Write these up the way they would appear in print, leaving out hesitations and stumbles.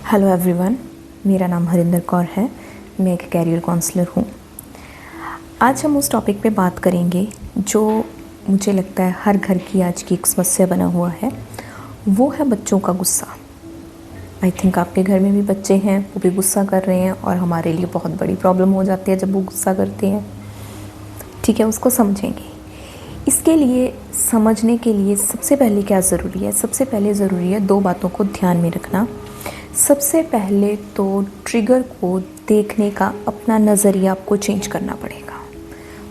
Hello everyone, मेरा नाम हरिंदर कौर है। मैं एक कैरियर काउंसलर हूँ। आज हम उस टॉपिक पे बात करेंगे जो मुझे लगता है हर घर की आज की एक समस्या बना हुआ है। वो है बच्चों का गुस्सा। आई थिंक आपके घर में भी बच्चे हैं, वो भी गुस्सा कर रहे हैं और हमारे लिए बहुत बड़ी प्रॉब्लम हो जाती है जब वो गुस्सा करते हैं। ठीक है, उसको समझेंगे। इसके लिए समझने के लिए सबसे पहले क्या ज़रूरी है? सबसे पहले ज़रूरी है 2 बातों को ध्यान में रखना। सबसे पहले तो ट्रिगर को देखने का अपना नज़रिया आपको चेंज करना पड़ेगा।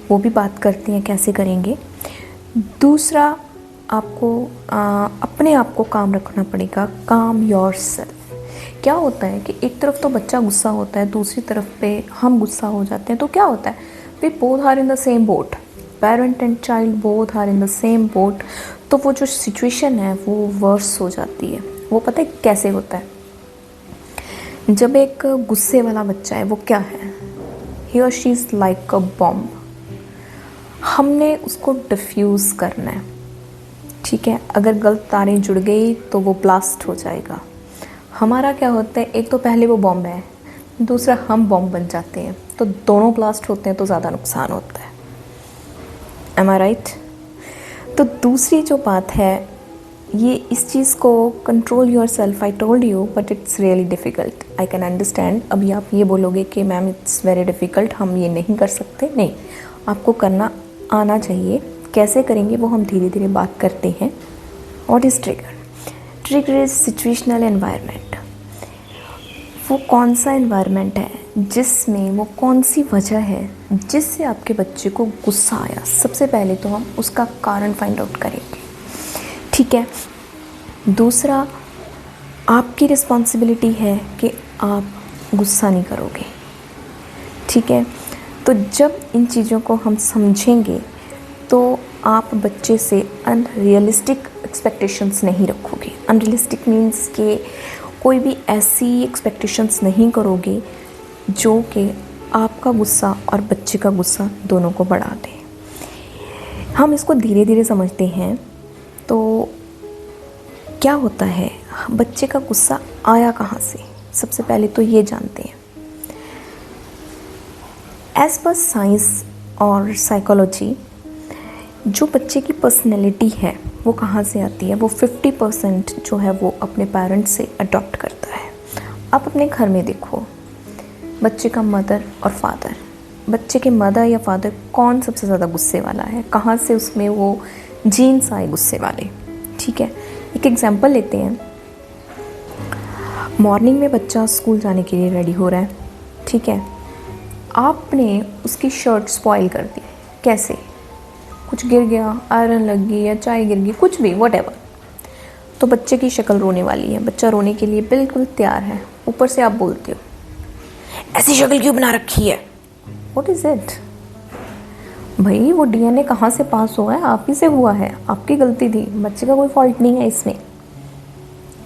वो भी बात करते हैं कैसे करेंगे। दूसरा, आपको अपने आप को काम रखना पड़ेगा। काम योरसेल्फ। क्या होता है कि एक तरफ तो बच्चा गुस्सा होता है, दूसरी तरफ पे हम गुस्सा हो जाते हैं, तो क्या होता है, we both are in the same boat. Parent and child both are in the same boat. तो वो जो सिचुएशन है वो वर्स हो जाती है। वो पता है कैसे होता है? जब एक गुस्से वाला बच्चा है, वो क्या है, ही और she is like a bomb. हमने उसको डिफ्यूज़ करना है। ठीक है, अगर गलत तारें जुड़ गई तो वो ब्लास्ट हो जाएगा। हमारा क्या होता है, एक तो पहले वो बॉम्ब है, दूसरा हम बॉम्ब बन जाते हैं, तो दोनों ब्लास्ट होते हैं तो ज़्यादा नुकसान होता है। एम आई राइट? तो दूसरी जो बात है, ये इस चीज़ को control your self. I told you but it's really difficult. I can understand. अभी आप ये बोलोगे कि मैम इट्स वेरी डिफ़िकल्ट, हम ये नहीं कर सकते। नहीं, आपको करना आना चाहिए। कैसे करेंगे वो हम धीरे धीरे बात करते हैं। What is trigger? Trigger is situational environment. वो कौन सा एनवायरनमेंट है जिसमें वो कौन सी वजह है जिससे आपके बच्चे को गुस्सा आया। सबसे पहले तो हम उसका कारण फाइंड आउट करेंगे। ठीक है। दूसरा, आपकी रिस्पॉन्सिबिलिटी है कि आप गुस्सा नहीं करोगे। ठीक है। तो जब इन चीज़ों को हम समझेंगे तो आप बच्चे से अनरियलिस्टिक एक्सपेक्टेशंस नहीं रखोगे। अनरियलिस्टिक मीन्स कि कोई भी ऐसी एक्सपेक्टेशंस नहीं करोगे जो कि आपका गुस्सा और बच्चे का गुस्सा दोनों को बढ़ा दे। हम इसको धीरे धीरे समझते हैं। तो क्या होता है, बच्चे का गुस्सा आया कहाँ से? सबसे पहले तो ये जानते हैं। एज पर साइंस और साइकोलॉजी, जो बच्चे की पर्सनैलिटी है वो कहाँ से आती है? वो 50% जो है वो अपने पेरेंट्स से अडॉप्ट करता है। आप अपने घर में देखो, बच्चे का मदर और फादर, बच्चे के मदर या फादर कौन सबसे ज़्यादा गुस्से वाला है? कहाँ से उसमें वो जीन्स आए गुस्से वाले? ठीक है, एक एग्जांपल लेते हैं। मॉर्निंग में बच्चा स्कूल जाने के लिए रेडी हो रहा है। ठीक है, आपने उसकी शर्ट स्पॉइल कर दी। कैसे? कुछ गिर गया, आयरन लग गई या चाय गिर गई, कुछ भी, व्हाटएवर। तो बच्चे की शक्ल रोने वाली है। बच्चा रोने के लिए बिल्कुल तैयार है। ऊपर से आप बोलते हो, ऐसी शक्ल क्यों बना रखी है? What is it? भाई, वो डीएनए कहाँ से पास हुआ है? आप ही से हुआ है, आपकी गलती थी। बच्चे का कोई फॉल्ट नहीं है इसमें,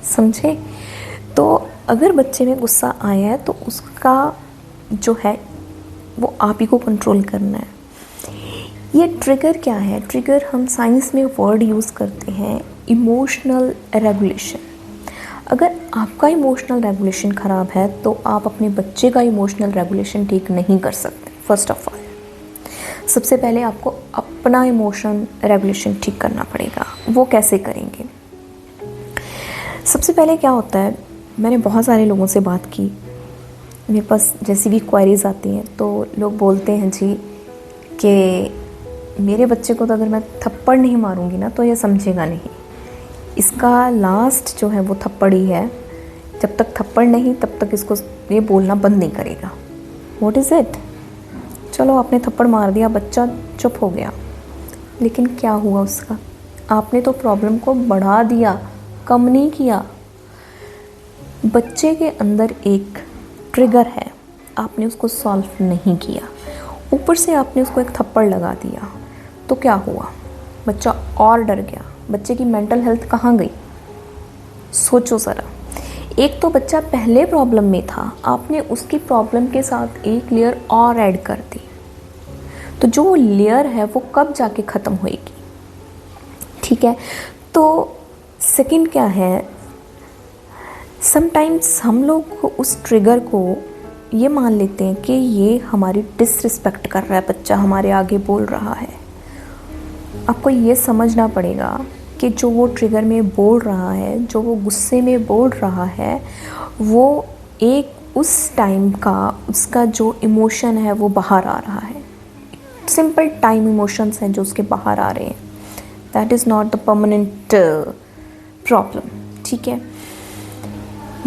समझे? तो अगर बच्चे में गुस्सा आया है तो उसका जो है वो आप ही को कंट्रोल करना है। ये ट्रिगर क्या है? ट्रिगर हम साइंस में वर्ड यूज़ करते हैं, इमोशनल रेगुलेशन। अगर आपका इमोशनल रेगुलेशन ख़राब है तो आप अपने बच्चे का इमोशनल रेगुलेशन ठीक नहीं कर सकते। फर्स्ट ऑफ ऑल, सबसे पहले आपको अपना इमोशन रेगुलेशन ठीक करना पड़ेगा। वो कैसे करेंगे? सबसे पहले क्या होता है, मैंने बहुत सारे लोगों से बात की। मेरे पास जैसी भी क्वेरीज आती हैं तो लोग बोलते हैं जी कि मेरे बच्चे को तो अगर मैं थप्पड़ नहीं मारूंगी ना तो ये समझेगा नहीं। इसका लास्ट जो है वो थप्पड़ ही है। जब तक थप्पड़ नहीं तब तक इसको ये बोलना बंद नहीं करेगा। What is it? चलो, आपने थप्पड़ मार दिया, बच्चा चुप हो गया, लेकिन क्या हुआ उसका? आपने तो प्रॉब्लम को बढ़ा दिया, कम नहीं किया। बच्चे के अंदर एक ट्रिगर है, आपने उसको सॉल्व नहीं किया, ऊपर से आपने उसको एक थप्पड़ लगा दिया। तो क्या हुआ? बच्चा और डर गया। बच्चे की मेंटल हेल्थ कहाँ गई? सोचो ज़रा। एक तो बच्चा पहले प्रॉब्लम में था, आपने उसकी प्रॉब्लम के साथ एक लेयर और ऐड कर दी। तो जो लेयर है वो कब जाके ख़त्म होएगी? ठीक है। तो सेकंड क्या है, समटाइम्स हम लोग उस ट्रिगर को ये मान लेते हैं कि ये हमारी डिसरिस्पेक्ट कर रहा है, बच्चा हमारे आगे बोल रहा है। आपको ये समझना पड़ेगा कि जो वो ट्रिगर में बोल रहा है, जो वो गुस्से में बोल रहा है, वो एक उस टाइम का उसका जो इमोशन है वो बाहर आ रहा है। सिंपल टाइम इमोशंस हैं जो उसके बाहर आ रहे हैं। That is not the permanent problem. ठीक है,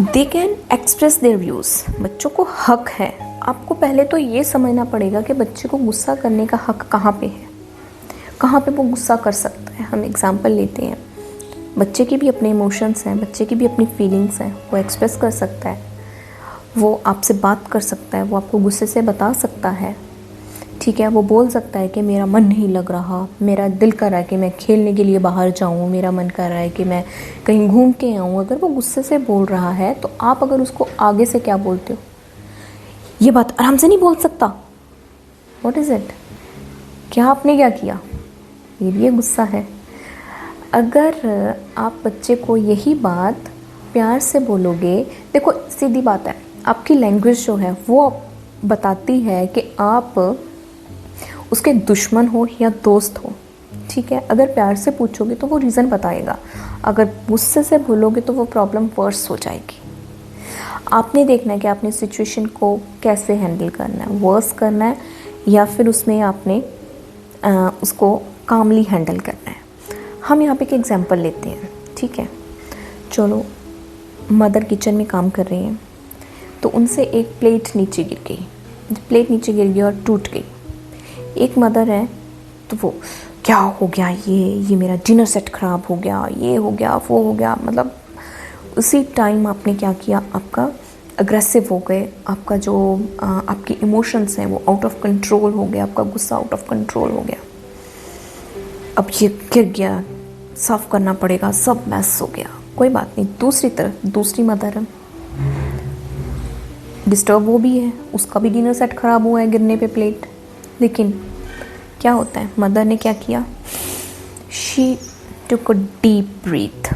they can express their views. बच्चों को हक है। आपको पहले तो ये समझना पड़ेगा कि बच्चे को गुस्सा करने का हक कहाँ पे है, कहाँ पे वो गुस्सा कर सकता है। हम एग्जांपल लेते हैं, बच्चे की भी अपने इमोशंस हैं, बच्चे की भी अपनी फीलिंग्स हैं, वो एक्सप्रेस कर सकता है, वो आपसे बात कर सकता है, वो आपको गुस्से से बता सकता है। ठीक है, वो बोल सकता है कि मेरा मन नहीं लग रहा, मेरा दिल कर रहा है कि मैं खेलने के लिए बाहर जाऊं, मेरा मन कर रहा है कि मैं कहीं घूम के आऊं। अगर वो गुस्से से बोल रहा है तो आप अगर उसको आगे से क्या बोलते हो, ये बात आराम से नहीं बोल सकता, व्हाट इज़ इट, क्या आपने क्या किया, ये भी गुस्सा है। अगर आप बच्चे को यही बात प्यार से बोलोगे, देखो सीधी बात है, आपकी लैंग्वेज जो है वो बताती है कि आप उसके दुश्मन हो या दोस्त हो। ठीक है, अगर प्यार से पूछोगे तो वो रीज़न बताएगा, अगर गुस्से से बोलोगे तो वो प्रॉब्लम वर्स हो जाएगी। आपने देखना है कि आपने सिचुएशन को कैसे हैंडल करना है, वर्स करना है या फिर उसमें आपने उसको कामली हैंडल करना है। हम यहाँ पे एक एग्जांपल लेते हैं। ठीक है, चलो मदर किचन में काम कर रही हैं, तो उनसे एक प्लेट नीचे गिर गई, प्लेट नीचे गिर गई और टूट गई। एक मदर है तो वो क्या हो गया, ये मेरा डिनर सेट ख़राब हो गया, ये हो गया, वो हो गया, मतलब उसी टाइम आपने क्या किया, आपका अग्रेसिव हो गए, आपका जो आपके इमोशंस हैं वो आउट ऑफ कंट्रोल हो गया, आपका गुस्सा आउट ऑफ कंट्रोल हो गया। अब ये गिर गया, साफ़ करना पड़ेगा, सब मैस हो गया, कोई बात नहीं। दूसरी तरफ दूसरी मदर है, डिस्टर्ब वो भी है, उसका भी डिनर सेट ख़राब हुआ है गिरने पे प्लेट। लेकिन क्या होता है, मदर ने क्या किया, she took a deep breathe,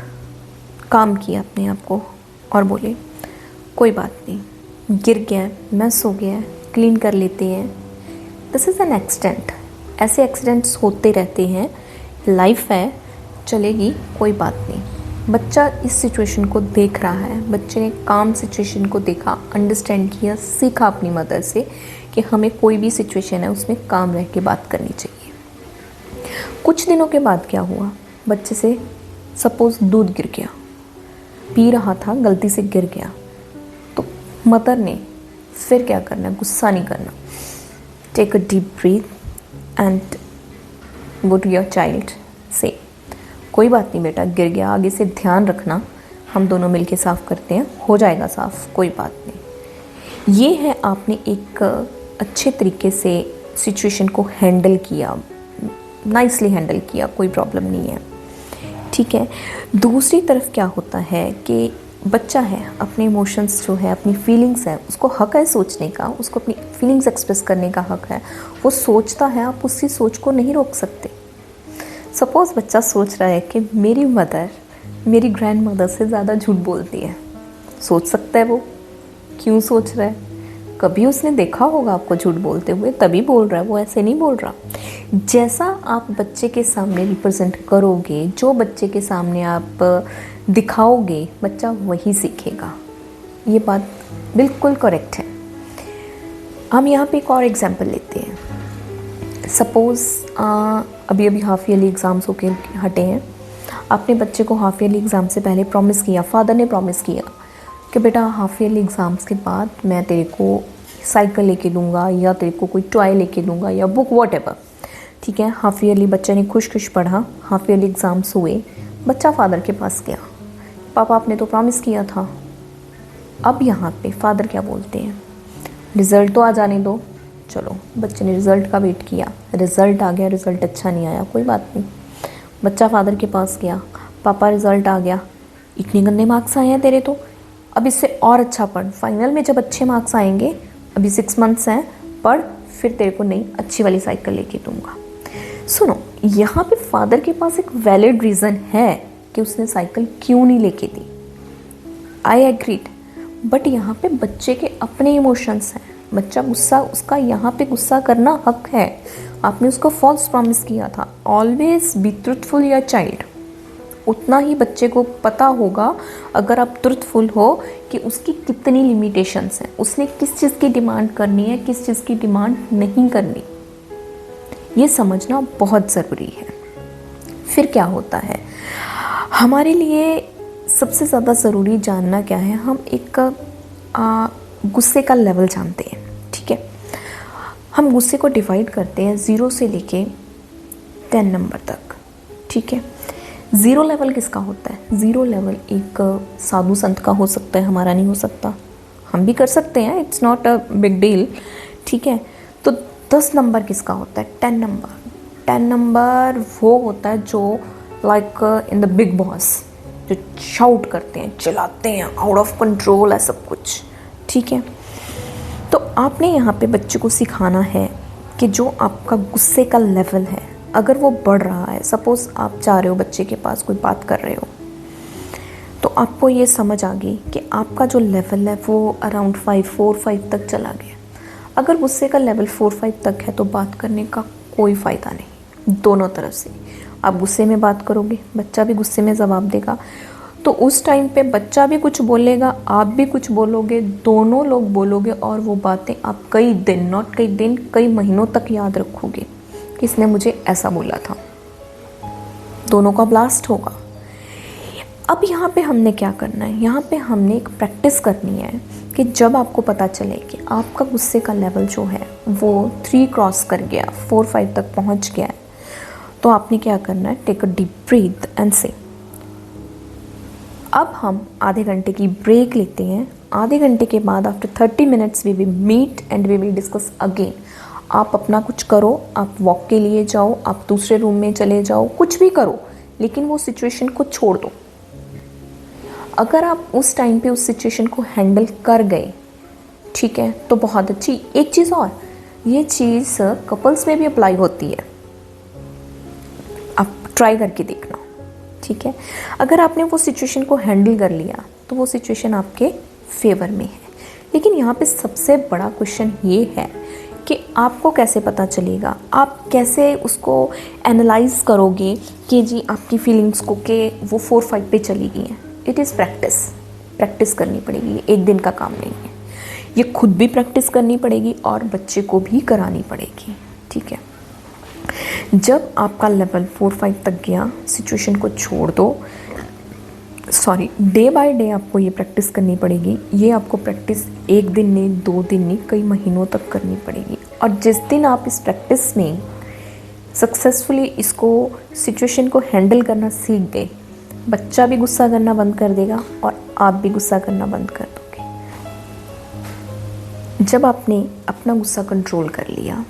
काम किया अपने आप को और बोले कोई बात नहीं, गिर गया, मैस हो गया, क्लीन कर लेते हैं, दिस इज़ एन एक्सीडेंट। ऐसे एक्सीडेंट्स होते रहते हैं, लाइफ है, चलेगी, कोई बात नहीं। बच्चा इस सिचुएशन को देख रहा है, बच्चे ने काम सिचुएशन को देखा, अंडरस्टैंड किया, सीखा अपनी मदर से कि हमें कोई भी सिचुएशन है उसमें काम रह के बात करनी चाहिए। कुछ दिनों के बाद क्या हुआ, बच्चे से सपोज़ दूध गिर गया, पी रहा था, गलती से गिर गया, तो मदर ने फिर क्या करना, गुस्सा नहीं करना, take a deep breath and go to your child, से कोई बात नहीं बेटा, गिर गया, आगे से ध्यान रखना, हम दोनों मिलके साफ़ करते हैं, हो जाएगा साफ़, कोई बात नहीं। ये है आपने एक अच्छे तरीके से सिचुएशन को हैंडल किया, नाइसली हैंडल किया, कोई प्रॉब्लम नहीं है। ठीक है, दूसरी तरफ क्या होता है कि बच्चा है, अपने इमोशंस जो है, अपनी फीलिंग्स है, उसको हक है सोचने का, उसको अपनी फीलिंग्स एक्सप्रेस करने का हक है, वो सोचता है, आप उसकी सोच को नहीं रोक सकते। सपोज़ बच्चा सोच रहा है कि मेरी मदर मेरी ग्रैंड मदर से ज़्यादा झूठ बोलती है, सोच सकता है वो, क्यों सोच रहा है, कभी उसने देखा होगा आपको झूठ बोलते हुए, तभी बोल रहा है, वो ऐसे नहीं बोल रहा। जैसा आप बच्चे के सामने रिप्रेजेंट करोगे, जो बच्चे के सामने आप दिखाओगे, बच्चा वही सीखेगा। ये बात बिल्कुल करेक्ट है। हम यहाँ पे एक और एग्जांपल लेते हैं। सपोज़ अभी हाफ ईयरली एग्ज़ाम्स होके हटे हैं, आपने बच्चे को हाफ ईयरली एग्ज़ाम से पहले प्रॉमिस किया, फादर ने प्रॉमिस किया कि बेटा हाफ ईयरली एग्ज़ाम्स के बाद मैं तेरे को साइकिल लेके दूंगा या तेरे को कोई टॉय लेके दूंगा या बुक व्हाटएवर। ठीक है, हाफ ईयरली बच्चे ने खुश खुश पढ़ा, हाफ ईयरली एग्ज़ाम्स हुए, बच्चा फादर के पास गया, पापा आपने तो प्रॉमिस किया था। अब यहाँ पे फादर क्या बोलते हैं, रिज़ल्ट तो आ जाने दो। चलो बच्चे ने रिज़ल्ट का वेट किया, रिज़ल्ट आ गया, रिज़ल्ट अच्छा नहीं आया, कोई बात नहीं, बच्चा फादर के पास गया, पापा रिज़ल्ट आ गया, इतने गंदे मार्क्स आए हैं तेरे तो, अब इससे और अच्छा पढ़, फाइनल में जब अच्छे मार्क्स आएंगे, अभी 6 मंथ्स हैं, पढ़, फिर तेरे को नई अच्छी वाली साइकिल लेके दूंगा। सुनो, यहाँ पे फादर के पास एक वैलिड रीज़न है कि उसने साइकिल क्यों नहीं लेके दी। आई एग्रीड, बट यहाँ पे बच्चे के अपने इमोशंस हैं। बच्चा गुस्सा, उसका यहाँ पे गुस्सा करना हक है। आपने उसको फॉल्स प्रॉमिस किया था, ऑलवेज बी ट्रूथफुल या चाइल्ड। उतना ही बच्चे को पता होगा अगर आप ट्रूथफुल हो कि उसकी कितनी लिमिटेशंस हैं, उसने किस चीज़ की डिमांड करनी है, किस चीज़ की डिमांड नहीं करनी। ये समझना बहुत ज़रूरी है। फिर क्या होता है, हमारे लिए सबसे ज़्यादा ज़रूरी जानना क्या है, हम एक गुस्से का लेवल जानते हैं। ठीक है, हम गुस्से को डिवाइड करते हैं 0 से लेके 10 नंबर तक। ठीक है, 0 लेवल किसका होता है? 0 लेवल एक साधु संत का हो सकता है, हमारा नहीं हो सकता। हम भी कर सकते हैं, it's not a big deal. ठीक है, तो 10 नंबर किसका होता है? 10 नंबर। 10 नंबर वो होता है जो like in the big boss, जो शाउट करते हैं, चिल्लाते हैं, आउट ऑफ कंट्रोल है सब कुछ। ठीक है, तो आपने यहाँ पे बच्चे को सिखाना है कि जो आपका गुस्से का लेवल है, अगर वो बढ़ रहा है, सपोज़ आप जा रहे हो बच्चे के पास, कोई बात कर रहे हो, तो आपको ये समझ आ गई कि आपका जो लेवल है वो अराउंड 4-5 तक चला गया। अगर गुस्से का लेवल 4-5 तक है तो बात करने का कोई फ़ायदा नहीं। दोनों तरफ से आप गुस्से में बात करोगे, बच्चा भी गुस्से में जवाब देगा, तो उस टाइम पे बच्चा भी कुछ बोलेगा, आप भी कुछ बोलोगे, दोनों लोग बोलोगे, और वो बातें आप कई दिन, नॉट कई दिन, कई महीनों तक याद रखोगे, किसने मुझे ऐसा बोला था। दोनों का ब्लास्ट होगा। अब यहाँ पे हमने क्या करना है, यहाँ पे हमने एक प्रैक्टिस करनी है कि जब आपको पता चले कि आपका गुस्से का लेवल जो है वो 3 क्रॉस कर गया, 4-5 तक पहुँच गया है, तो आपने क्या करना है, take a deep breath and say. अब हम आधे घंटे की ब्रेक लेते हैं। आधे घंटे के बाद after 30 minutes we will meet and we will discuss again. आप अपना कुछ करो, आप वॉक के लिए जाओ, आप दूसरे रूम में चले जाओ, कुछ भी करो, लेकिन वो सिचुएशन को छोड़ दो। अगर आप उस टाइम पे उस सिचुएशन को हैंडल कर गए, ठीक है, तो बहुत अच्छी। एक चीज़ और, ये चीज़ कपल्स में भी अप्लाई होती है, आप ट्राई करके देखना। ठीक है, अगर आपने वो सिचुएशन को हैंडल कर लिया तो वो सिचुएशन आपके फेवर में है। लेकिन यहाँ पे सबसे बड़ा क्वेश्चन ये है कि आपको कैसे पता चलेगा, आप कैसे उसको एनालाइज करोगे कि जी आपकी फीलिंग्स को कि वो 4-5 पे चली गई हैं। इट इज़ प्रैक्टिस करनी पड़ेगी, ये एक दिन का काम नहीं है। ये खुद भी प्रैक्टिस करनी पड़ेगी और बच्चे को भी करानी पड़ेगी। ठीक है, जब आपका लेवल 4-5 तक गया, सिचुएशन को छोड़ दो। डे बाय डे आपको ये प्रैक्टिस करनी पड़ेगी। ये आपको प्रैक्टिस एक दिन नहीं, 2 दिन नहीं, कई महीनों तक करनी पड़ेगी। और जिस दिन आप इस प्रैक्टिस में सक्सेसफुली इसको सिचुएशन को हैंडल करना सीख गए, बच्चा भी गुस्सा करना बंद कर देगा और आप भी गुस्सा करना बंद कर दोगे। जब आपने अपना गुस्सा कंट्रोल कर लिया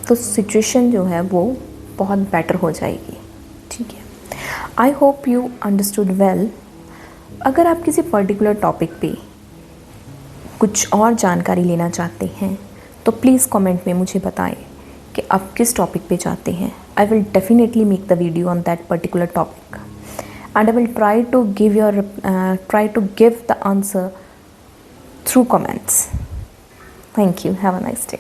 तो सिचुएशन जो है वो बहुत बेटर हो जाएगी। ठीक है, I hope you understood well. अगर आप किसी पर्टिकुलर टॉपिक पे कुछ और जानकारी लेना चाहते हैं तो प्लीज़ कमेंट में मुझे बताएं कि आप किस टॉपिक पे चाहते हैं। I will definitely make the video on that particular topic and I will try to give the answer through comments. Thank you. Have a nice day.